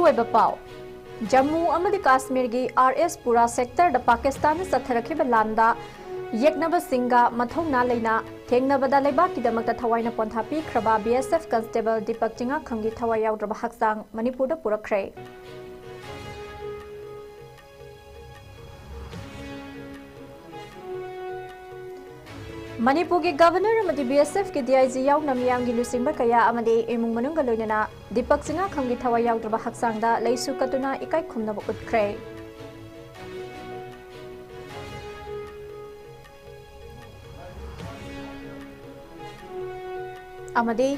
मरुओइबा पाव जम्मू अमदी काश्मीर की RS पुरा sector the Pakistan चथरखिबा लांदा येक्नबा सिंगा मथौना लेना थेंगनबदा लेबाकिदमक्ता थवाइना पोंथा पीख्रबा BSF कांस्टेबल दीपक चिंगा खंगी थवाइ याउद्रबा हक्सांग मणिपुरदा पुरखरे। मणिपुर के गवर्नर अमदी BSF के DIG याउना मियामगी लुसिंबा कया अमदी इमुंग मनुंगा लोइनना दीपक चिंगा खंगी थवाइ याउद्रबा हक्सांगदा लैसु कतुना इकाई खुमनबा उतख्रे। अमदी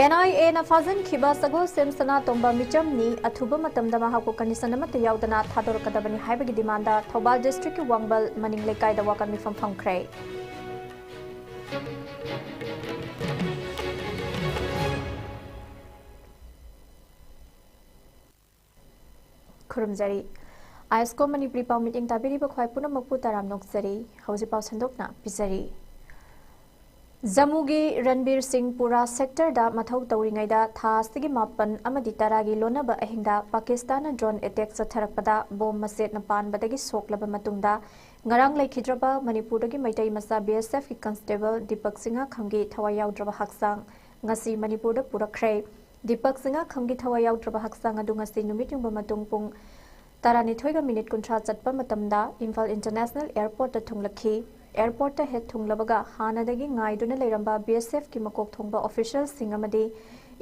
NIA ना फाजन खिबा सगो सेमसना तोंबा मिचमनी अथुबा मतमदा महाको कंडीशन अमत याउदना थादोरकदबनी हाइबगी डिमांडा थौबाल डिस्ट्रिक्ट की वांगबल मनिंग लेकाइदा वाकन मिफम फंखरे। खुरुमजरी ISCOM मणिपुरी पाउ मीटिंग ताबिरिबा ख्वाइ पुनमकपु ताराम नोकजरी हौजिपाउ संदोकना पिजरी। जम्मूगी रणबीर सिंह पुरा सेक्टर दा मथौ तौरिङैदा थासिगी मापन अमदी तरागी लोनबा अहिंदा पाकिस्तान ड्रोन अटैक चथरकपदा बोम मसेटना पानबदगी सोकलबा मतुंगदा ngarang laikhidraba मणिपुरदगी मैतै मसा BSF की कांस्टेबल दीपक सिंगा खंगी थवाइ याउद्रबा हक्सांग ngasi मणिपुरदा पुरखरे। दीपक सिंगा खंगी थवाइ याउद्रबा हक्सांग अदु ngasi नुमित युंबा मतुंग पुंग 12 मिनिट कुंथ्रा चटपा मतमदा इम्फाल इंटरनेशनल एयरपोर्ट थुंगलखी। एयरपोर्ट हेड थुंगलबगा हानादगी ngaiduna leiramba BSF की मकोक थोंबा ऑफिशियल सिंग अमदी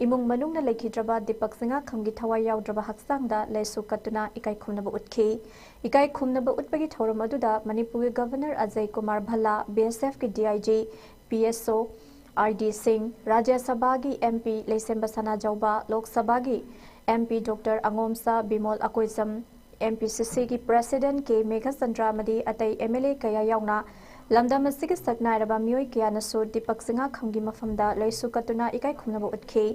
इमुंग मनुंगना लेखिद्रबा दीपक सिंगा खंगी थवाइ याउद्रबा हक्सांगदा लेसु कतुना इकाई खुमनबा उतखी। इकाई खुमनबा उतपगी थौरम अदुदा मणिपुर गवर्नर अजय कुमार भल्ला BSF की DIG PSO RD सिंह राज्य सभा की MP लेसेंबा सना जौबा लोक सभा की MP डॉक्टर अंगोमसा बिमोल अकोइसम MPCC की प्रेसिडेंट के मेघा चंद्रा मदी अतई MLA कया याउना लमदम असिगी सकनाइरबा मियोय कयानसु दीपक सिंगा खंगी मफमदा लैसु कतुना इकाई खुमनबा उतखी।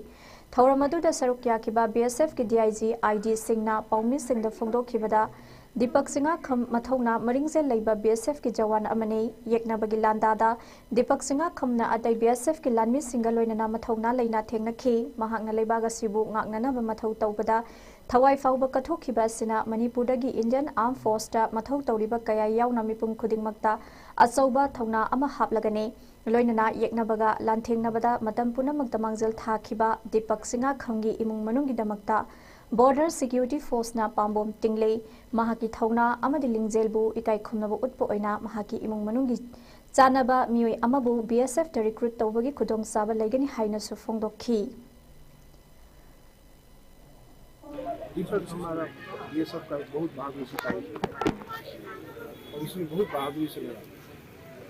थौरम अदुदा सरुक याखिबा BSF की DIG ID सिंगना पाउमी सिंगदा फोंदोखिबदा दीपक सिंगा खम मथौना मरिंगजे लैबा BSF की जवान अमने येक्नबगी लांदादा दीपक सिंगा खमना अतई BSF की लानमी सिंगा लोइनना मथौना लैना थेंगनखी महांगना लैबागा सिबु ngaknanaba मथौ तौबदा थवाइ फाउबा कथोखिबा सिना मणिपुरदगी इंडियन आर्म फोर्सटा मथौ तौरिबा कया याउना मिपुम खुदिंगमक्ता अचौबा थौना अमा हापलगने लोइनना येक्नबगा लांथेंगनबदा मतम पुनमक्ता मांगजल थाखिबा दीपक सिंगा खंगी इमुंग मनुंगीदमक्ता बॉर्डर सिक्योरिटी फोर्स ना पाम्बोम तिंगले महाकी थौना अमदि लिंगजेलबु इकाई खुमनबु उत्पो ओइना महाकी इमुंग मनुंगी चानबा मियोय अमबु BSF ता रिक्रूट तौबगी खुदोंग साबा लेगनी हाइनसु फोंदोखी। हमारा BSF का बहुत बहादुरी सिपाही है और इसमें बहुत बहादुरी से लड़ा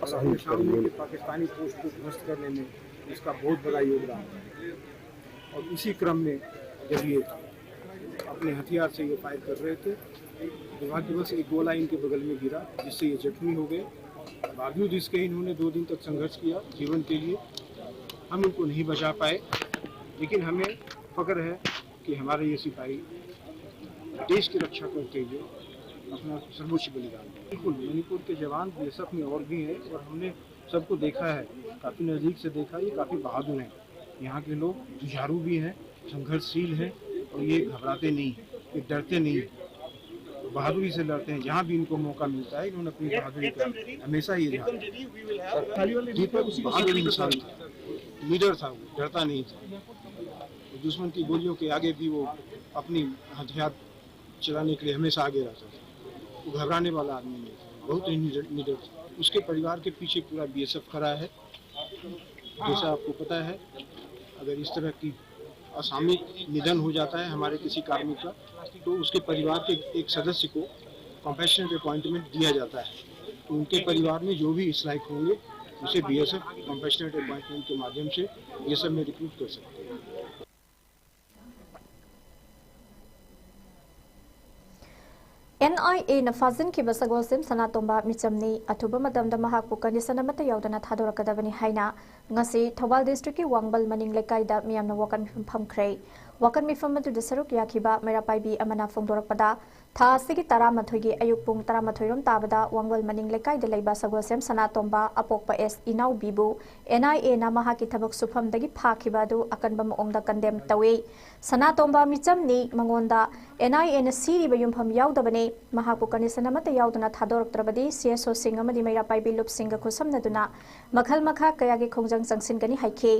और अपने सामने के पाकिस्तानी पोस्ट को ध्वस्त करने में इसका बहुत बड़ा योगदान है। और इसी क्रम में जब ये अपने हथियार से ये फायर कर रहे थे दुर्भाग्यवश एक गोला इनके बगल में गिरा जिससे ये जख्मी हो गए। बावजूद इसके इन्होंने 2 दिन तक संघर्ष किया जीवन के लिए। हम इनको नहीं बचा पाए लेकिन हमें फख्र है कि हमारे ये सिपाही देश की रक्षा करते हुए अपना सर्वोच्च बलिदान। बिल्कुल मणिपुर के जवान BSF में और भी हैं और हमने सबको देखा है, काफ़ी नज़दीक से देखा। ये काफ़ी बहादुर हैं। यहाँ के लोग जुझारू भी हैं, संघर्षशील हैं और ये घबराते नहीं, ये डरते नहीं, बहादुरी से लड़ते हैं। जहाँ भी इनको मौका मिलता है इन्होंने अपनी बहादुरी का हमेशा ही दीपक बहादुर इंसान था, लीडर था, डरता नहीं था। दुश्मन की गोलियों के आगे भी वो अपनी हथियार चलाने के लिए हमेशा आगे रहता था। वो घबराने वाला आदमी नहीं था, बहुत ही निडर था। उसके परिवार के पीछे पूरा BSF खड़ा है। जैसा आपको पता है अगर इस तरह की असामयिक निधन हो जाता है हमारे किसी कार्मिक का तो उसके परिवार के एक सदस्य को कंपैशनेट अपॉइंटमेंट दिया जाता है। तो उनके परिवार में जो भी इस लायक होंगे उसे BSF कंपैशनेट अपॉइंटमेंट के माध्यम से BSF में रिक्रूट कर सकते हैं। NIA na fazin ki basagol sim sanatomba michamni athuba madamda mahakpu condition amata yaudana thadorakadabani haina ngasi Thobal district ki wangbal maning lekai da miyamna wakan mifam khrei wakan mifam adu de saruk yakhiba mera paibi amana phongdorakpada था सिगी तरामथोगी अयुक पुंग तरामथोइरोम ताबदा वांगवल मनिंग लेकाइदा लेबा सगोसेम सनातोंबा अपोकपा S इनाउ बिबु NIA ना महाकी थबक सुफमदगी फाखिबादु अकनबा मओंगदा condemn तवे सनातोंबा मिचमनी मंगोंदा NIA ना सीरिबा युमफम याउदबने महापु कनिसन अमता याउदना थादोरक्त्रबदी CSO सिंग अमदी मैरा पाइबी loop सिंग खुसमनदुना मखल मखा कयागी खोंजंग संगसिनगनी हाइखे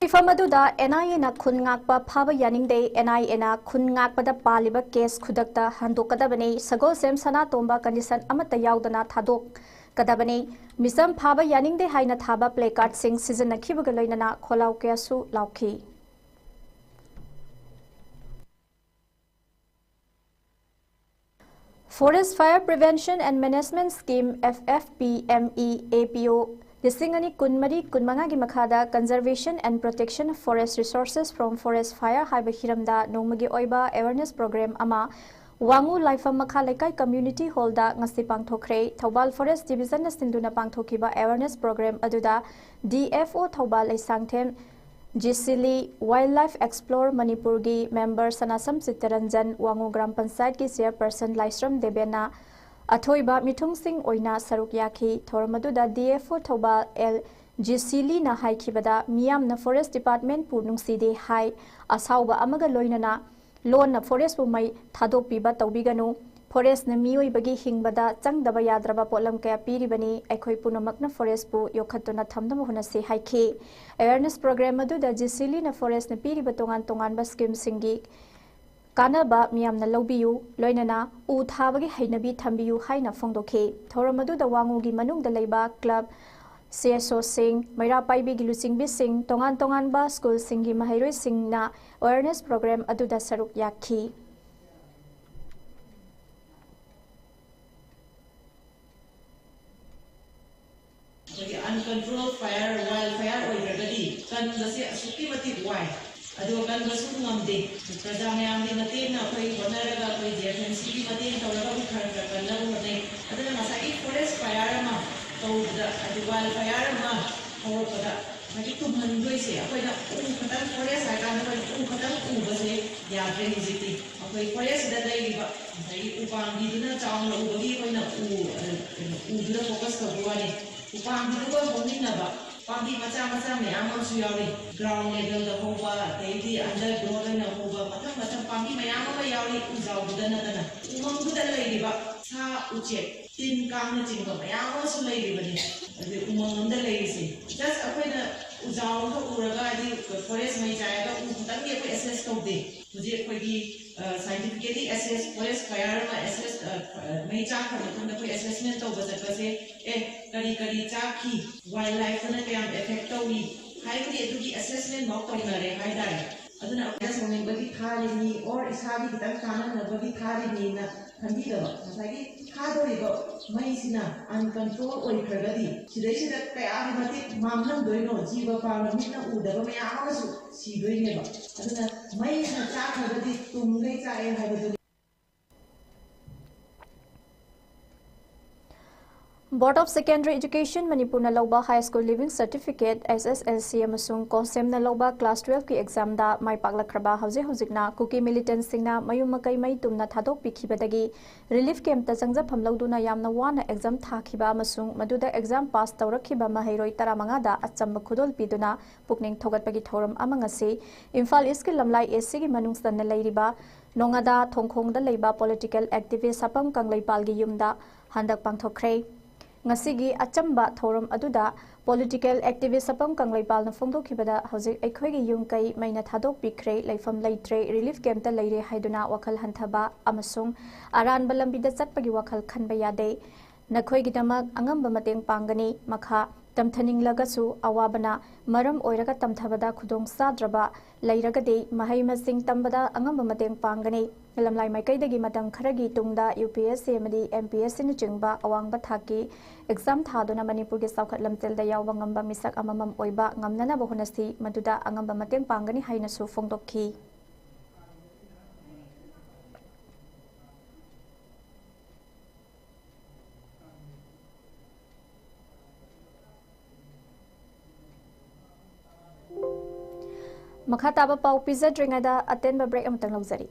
इफमदुदा NIA ना खुन ngakpa phaba yaningde NIA ना खुन ngakpada paliba case khudakta handokadabane sagolsem sanatomba condition amata yaudana thadok kadabane misam phaba yaningde haina thaba placard sing season nakhibaga loinana kholau kyasu lauki Forest Fire Prevention and Management Scheme FFPME APO Lisingani Kunmari Kunmangagi Makada Conservation and Protection of Forest Resources from Forest Fire Haiba Hiramda Nomagi Oiba Awareness Program Ama Wangu Laifam Makalekai Community Hall da ngasi pangthokre Thobal Forest Division na sinduna pangthokiba Awareness Program aduda DFO Thobal Isangthem Jisili Wildlife Explore Manipurgi member Sanasam Sitaranjan Wangu Gram Panchayat ki chairperson Laisram Debena Athoiba Mithung Singh Oina Saruk Yaki Thormaduda DFO Thobal L Jisili na haikibada Miam na Forest Department Punungside Hai Asauba Amaga Loinana Loan na Forest Bumai Thadok Piba Taubiganu Forest na Mioi Bagi Hingbada Changdaba Yadraba Polam Kaya Piribani Aikoi Punamak na Forest Bu Yokhatuna Thamdamahuna Se Haike Awareness Program Aduda Jisili na Forest na Piriba Tongan Tongan ba Scheme Singi Kanaba Miam na Lobiyu Loinana U Thabagi Hainabi Thambiyu Haina Fongdoke Thoramadu da Wangugi Manung da Leiba Club CSO Singh Maira Paibi Gilusing Bising Tongan Tongan ba School Singi Mahairoi Singh na Awareness Program Aduda Saruk Yaki Uncontrolled fire, wildfire already. Kan basi asuki mati why. Ado kan basu ngamde. Praja mayam di mati na koi bonaraga koi JFNC di mati tauraga ukhara kan na mati. Ado na masai forest fire ma. Tau da ado wildfire ma. Tau pada. Mati tu bandoi se. Koi na katan forest ay kan na katan basi ya beniziti. Koi forest da dai ba. Masai upang di na chawang lo bagi koi na duna focus kabuani. Upang dulu mungkin apa? Pagi macam-macam ni, amal suyari. Ground level dah hoba, jadi underground na hoba. Macam-macam pagi macam apa yari uzau budan na. Umang budan lagi ba? Sa ucap, tin kang na cingkap. Macam apa sulai di bani? Jadi umang budan lagi sih. Just apa na uzau tu uraga di forest macam jaga. Bukan dia apa assess kau deh. Mujhe pergi scientifically assess forest fire ma assess mai cha ka mathang da koi assessment tau ba sakka se kari kari cha ki wildlife na kayam effect tau wi hai budi edu assessment ma tau na re hai dai aduna apna someng bagi thari ni or isagi kitang kana na bagi thari ni na khandi da masagi thado ri ba mai sina uncontrol oi khagadi sidai sida kaya ri mati mamlam doino jiba pa na mitna u da ba mai ama su si doi ne ba aduna mai na cha khagadi tum gai cha ai hai ba Board of Secondary Education Manipur na lauba High School Living Certificate SSLC amasung Consem na lauba Class 12 ki exam da mai paklakraba hojikna Kuki militant singna mayum makai mai tumna thadok pikhibadagi relief camp ta jangja phamlauduna yamna wana exam thakhiba amasung maduda exam pass tawrakhiba mahairoi 15 da achamba khudol piduna pukning thogatpagi thoram amangasi Imphal East ki lamlai SC ki manungsan na leiriba nongada thongkhong da leiba political activist sapam kangleipal gi yumda handak pangthokre Ngasigi achamba thoram aduda political activist sapam kangleipal na phongdokhibada hojik aikhoigi yungkai maina thadok pikre leifam leitre relief camp ta leire haiduna wakhal hanthaba amasung aran balambida chatpagi wakhal khanba yade nakhoigi damak angamba mateng pangani makha tamthaninglagasu awabana maram oiraga tamthabada khudong sadraba leiragadi mahai masing tambada angamba mateng panggani lamlai maikaidagi matang kharagi tungda UPSC amadi MPSC ni chingba awangba thaki exam thaduna Manipur gi saukhat lamtelda yawba ngamba misak amamam oiba ngamnana bahunasi maduda angamba mateng panggani hainasu phongdokhi Makhataba pau pizza dringada attend break amtang lawzari.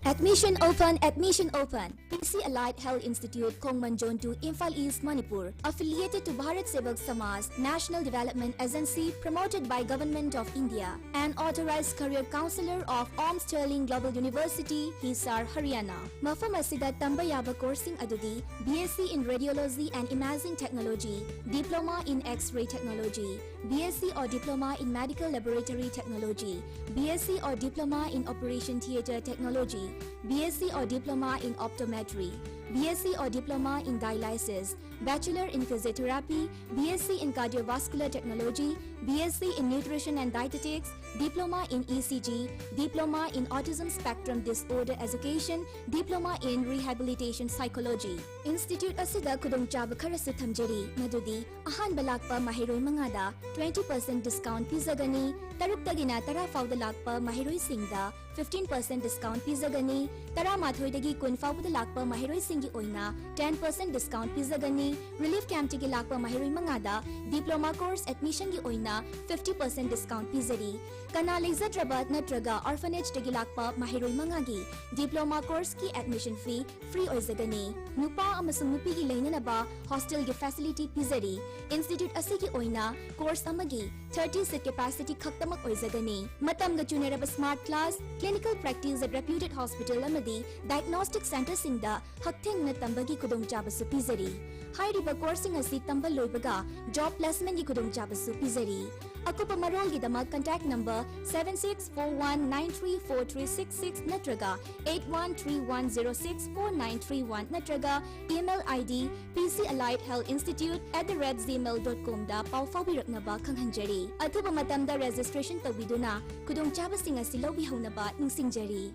Admission open, admission open. PC Allied Health Institute, Kongmanjon to Imphal East, Manipur, affiliated to Bharat Sevak Samaj, National Development Agency, promoted by Government of India, and authorized career counselor of Om Sterling Global University, Hisar, Haryana. Mafam asida tamba yaba coursing adudi, BSc in Radiology and Imaging Technology, Diploma in X-ray Technology, BSc or Diploma in Medical Laboratory Technology, BSc or Diploma in Operation Theatre Technology, BSc or Diploma in Optometry, BSc or Diploma in Dialysis, Bachelor in Physiotherapy, BSc in Cardiovascular Technology, BSc in Nutrition and Dietetics, Diploma in ECG, Diploma in Autism Spectrum Disorder Education, Diploma in Rehabilitation Psychology. Institute asida kudongchaba kharasu thamjari madudi ahan balakpa mahiroi mangada 20% discount pizagani tarukdagina tara fawda lakpa mahiroi singda 15% discount pizagani tara mathoidagi kun fawda lakpa mahiroi singi oina 10% discount pizagani relief camp tigi lakpa mahiroi mangada diploma course admission gi oina 50% discount pizari kana lezatrabat natraga orphanage tigi lakpa mahiroi mangagi diploma course ki admission fee free oizagani nupa amasung nupi gi leinanaba hostel gi facility pizari institute asigi oina course amagi 30 seat capacity khaktamak oizagani matamga chunaraba smart class clinical practice at reputed hospital amadi diagnostic center singda haktheng na tambagi kudongchabasu pizari hairiba coursing asi tambal loibaga job placement gi kudongchabasu pizari akupa marol gi dama contact number 7641934366 natraga 8131064931 natraga email id pcalliedhealthinstitute@gmail.com da pau fawbiraknaba khanghanjari athuba matamda registration tawiduna kudongchabasing asi lobi haunaba ningsingjari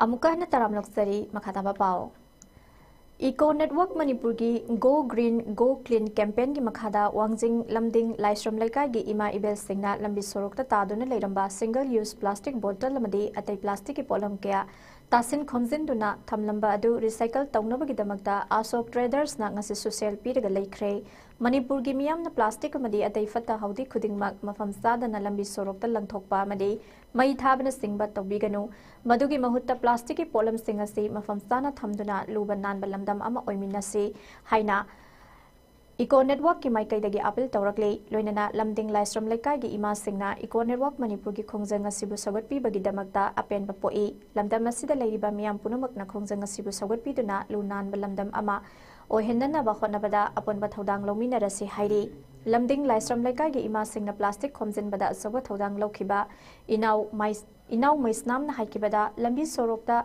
Amukahna taram loksari makhataba pao Eco Network Manipur gi Go Green Go Clean campaign gi makhada wangjing lamding laisram laikai gi ima ibel singna lambi sorok ta taduna leiramba single use plastic bottle amadi atai plastic ki polam kya tasin khomjin duna thamlamba adu recycle tawnaba gi damakta Asok Traders na ngasi social piraga laikre Manipur gi miyam na plastic amadi atai fata haudi khudingmak mafam sada na lambi sorok ta langthokpa amadi mai thabana singba tawbiganu madugi mahutta plastic ki polam singasi mafam sana thamduna luban nan balamdam ama oiminasi haina Eco Network ki maikaidagi appeal tawrakle loinana lamding laisram laikai gi ima singna Eco Network Manipur gi khongjang asibu sagatpi bagi damakta apen bapoi lamdam asida leiriba miyam punumak na khongjang asibu sagatpi duna lunan balamdam ama ohenna ba khonabada apon ba thodang lomina rasi hairi lamding laisram laikai gi ima singna plastic khomjin bada asoba thodang lokhiba Inaw maisnam na haikibada lambi sorokta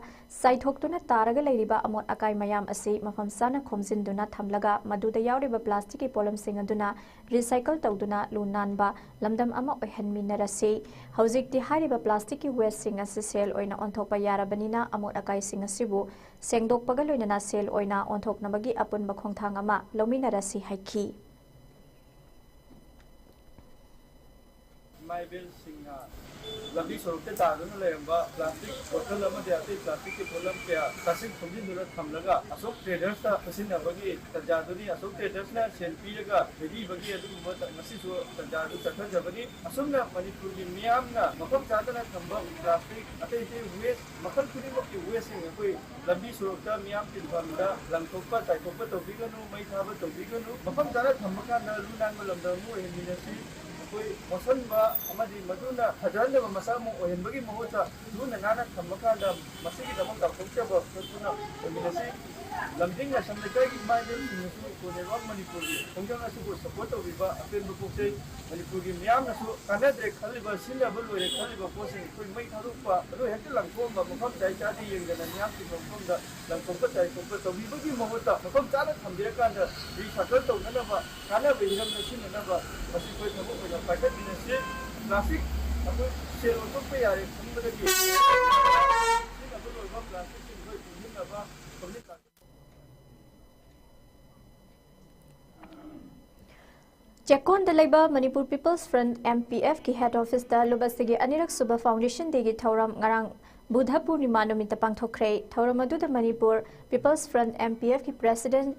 saithokuna taraga leiriba amot akai mayam asi mafam sana khomjinduna thamlaga maduda yauriba plastic ki polam singaduna recycle tawduna lunanba lamdam ama ohenminarasi haujikti hariba plastic ki waste singa sel oina onthokpa yarabanina amot akai singa sibu sengdokpaga loinana sel oina onthoknabagi apunba khongthang ama lominarasi haiki my bill singa lambi sorokte taduna leamba plastic bottle ama de ate plastic ki polam kya tasin khumjin dura thamlaga Asok Traders ta tasin abagi tajaduni Asok Traders na selfie laga ready bagi adu masi so tajadu takha jabagi asumna Manipur gi miyam na makam jadana thamba plastic ate waste makal kuni mo ki waste ngai koi lambi sorokta miyam ki banda langthokpa taikokpa tobiganu mai thaba tobiganu makam jada thamba ka na lunan lamdamu eminasi koi mosan ba amadi maduna hajan ba masamu ohenbagi mohota duna nana thamaka da masigi damang da khokcha ba tuna eminasi लमजिंग Assam लेकर माइबेन सिंगसु को network Manipur की खंजंग असुको support तौरिबा open बपोचे Manipur की मियाम नसु कानदे खलिबा सिनबा लोरे खलिबा possessing कोइ मै थारुपा अदो हेक्ट लंगकोम मफम चाइ चादि यंगना मियाम की मफमदा लंगकोम चाइ कोम तौबिबगी महोता मफम चाना थमबिरा कांदा रिसाइकल तौननबा कानबे हिरम नसिननबा मसि कोइ थबो कोइ पाइकट बिनसे ट्राफिक अको सेल ओतोप यारे खंबदगी सिनबा लोरबा प्लास्टिक सिन कोइ पुनिनबा पब्लिक चेकोन दलेबा मणिपुर पीपल्स फ्रंट MPF की हेड ऑफिस दा लुबसगी अनिरक सुबह फाउंडेशन देगी थौरम ngarang बुधा पूर्णिमा नुमित पांगथोखरे थौरम अदुदा मणिपुर पीपल्स फ्रंट MPF की president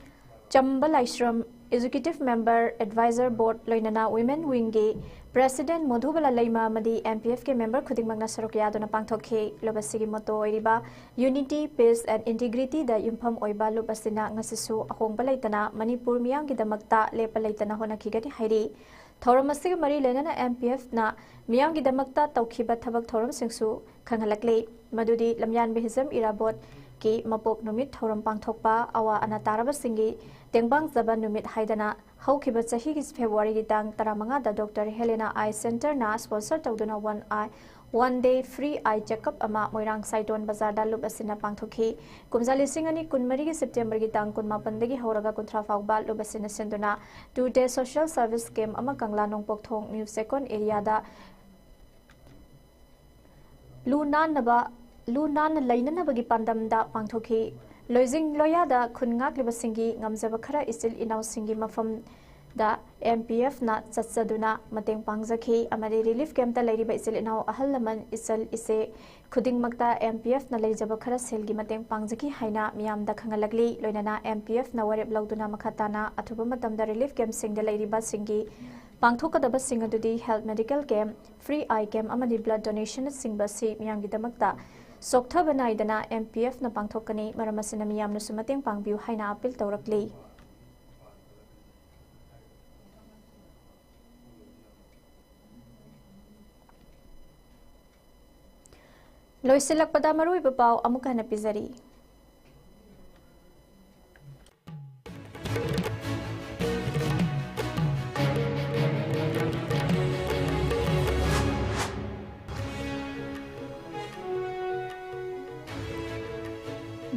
Chambalaishram executive member adviser board लोइनना वुमेन विंग की प्रेसिडेंट मधुबला लैमा मदी MPF के मेंबर खुदिंगमंगना सरोक यादुना पांगथोखे लुबसगी मोटो ओइरिबा यूनिटी पीस एंड इंटीग्रिटी दा युमफम ओइबा लुबसिना ngasisu ahongba leitana Manipur Meiyang की दमकता लेपा लेतना होनाखिगनि हाइरि थौरम असिग मरी लेना MPF ना मियांग की दमकता तौखिबा थबक थौरम सिंगसु खंगलकले मदुदी लमयान बेहिजम इराबोट की मपोक नुमित थौरम पांगथोकपा अवा अना तारबा सिंगी तेंगबांग जबा नुमित हाइदना हौखिबा चही की फेब्रुआरी की तांग 15 दा डॉक्टर हेलेना आई सेंटर ना sponsor तौदुना one day free eye checkup ama moirang saidon bazar da lub asina pangthoki kumza lising ani kunmari ki September ki tang kun mapan degi horaga kunthra fawba lub asina senduna 2-day social service scheme ama kangla nongpok thong new second area da lunan lainana bagi pandam da pangthoki loising loya da khungak libasingi ngamjaba khara isil inaw singi mafam da MPF na chatsaduna mateng pangjaki amari relief camp ta leiriba isil inaw ahallaman isal ise khudingmakta MPF na leijaba khara selgi mateng pangjaki haina miyam da khangalagli loinana MPF na warep lauduna makhatana athuba matam da relief camp sing da leiriba singi pangthokadaba sing adudi health medical camp free eye camp amadi blood donation singba si miyam gi damakta soktha banaidana MPF na pangthokani maramasina miyam na sumateng pangbiu haina appeal tawrakli लोइसिलकपदा मरुइबा पाव अमुका हना पिजरी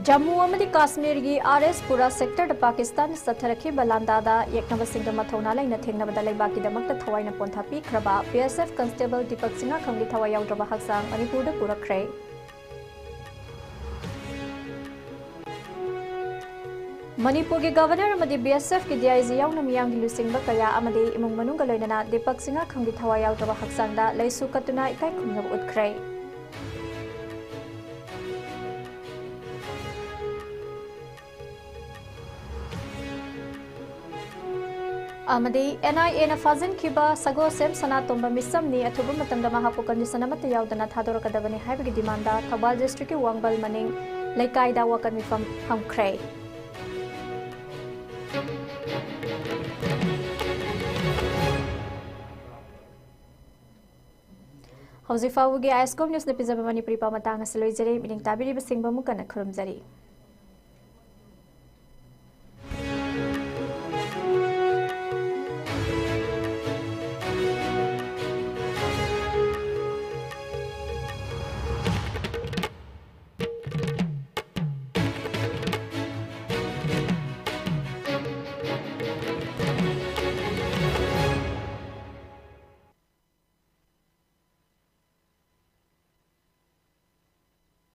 जम्मू अमदी काश्मीर की RS पुरा sector the Pakistan सथरखी बलांदादा यकनबसिंग मथौना लैना थेंगनबदा लैबाकी दमकता थवाइना पोंथा पीखरबा PSF constable Deepak Singh खंगी थवा याउद्रबा हक्सांग Manipur the पुरखरे Manipur के governor अमदी BSF की DIG याउना Meiyang लुसिंगबा कया अमदी इमुंग मनुंग लोइना दीपक सिंह खंगी थवा याउद्रबा हक्सांगदा लैसु कतुना इकाई खुमनब उतखरे amadi NIA na fazin khiba sago sem sana tomba misam ni athubu matamda mahapu condition amata yaudana thadorakadabani haibagi demand da Thabal district ki wangbal maning laikai da wakan mifam hamkhre hauzi fawugi ISCOM news na pizaba manipuri pa matanga saloi jare mining tabiri basingba mukana khurumjari